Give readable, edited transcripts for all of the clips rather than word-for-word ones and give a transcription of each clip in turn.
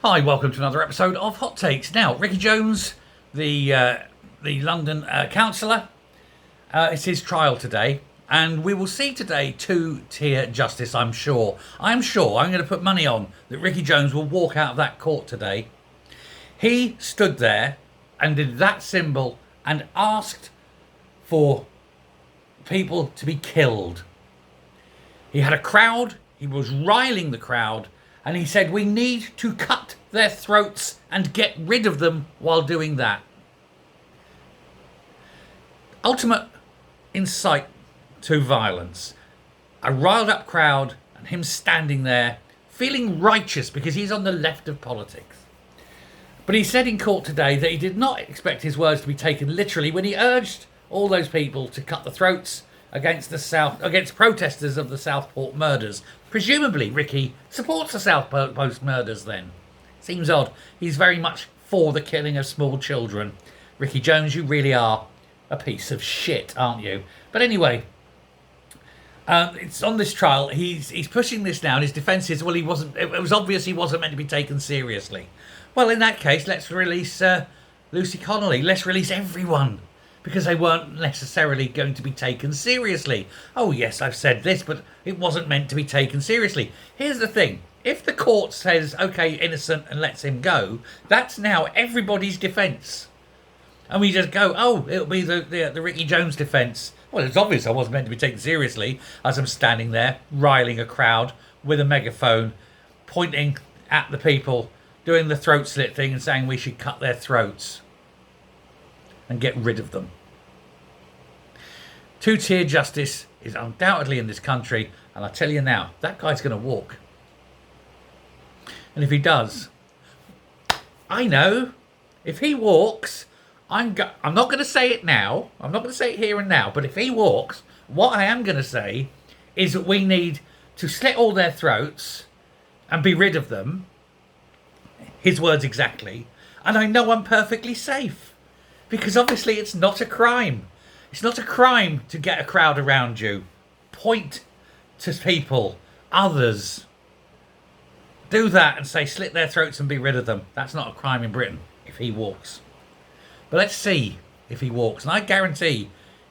Hi, welcome to another episode of Hot Takes. Now, Ricky Jones, the London councillor, it's his trial today, and we will see today two-tier justice. I'm sure. I'm going to put money on that Ricky Jones will walk out of that court today. He stood there and did that symbol and asked for people to be killed. He had a crowd. He was riling the crowd. And he said, we need to cut their throats and get rid of them while doing that. Ultimate incite to violence. A riled up crowd and him standing there feeling righteous because he's on the left of politics. But he said in court today that he did not expect his words to be taken literally when he urged all those people to cut the throats against protesters of the Southport murders. Presumably, Ricky supports the Southport murders then. Seems odd. He's very much for the killing of small children. Ricky Jones, you really are a piece of shit, aren't you? But anyway, it's on this trial. He's pushing this down. His defence is, well, it was obvious he wasn't meant to be taken seriously. Well, in that case, let's release Lucy Connolly. Let's release everyone. Because they weren't necessarily going to be taken seriously. Oh yes, I've said this, but it wasn't meant to be taken seriously. Here's the thing. If the court says, okay, innocent, and lets him go, that's now everybody's defence. And we just go, oh, it'll be the Ricky Jones defence. Well, it's obvious I wasn't meant to be taken seriously as I'm standing there, riling a crowd with a megaphone, pointing at the people, doing the throat slit thing and saying we should cut their throats and get rid of them. Two-tier justice is undoubtedly in this country, and I tell you now, that guy's going to walk. And if he does, I know, if he walks, I'm not going to say it now, I'm not going to say it here and now, but if he walks, what I am going to say is that we need to slit all their throats and be rid of them, his words exactly, and I know I'm perfectly safe. Because obviously it's not a crime. It's not a crime to get a crowd around you. Point to people, others. Do that and say slit their throats and be rid of them. That's not a crime in Britain if he walks. But let's see if he walks. And I guarantee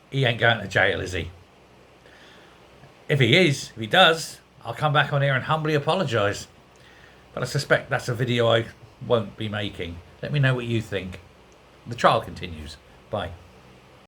he ain't going to jail, is he? If he does, I'll come back on here and humbly apologise. But I suspect that's a video I won't be making. Let me know what you think. The trial continues. Bye.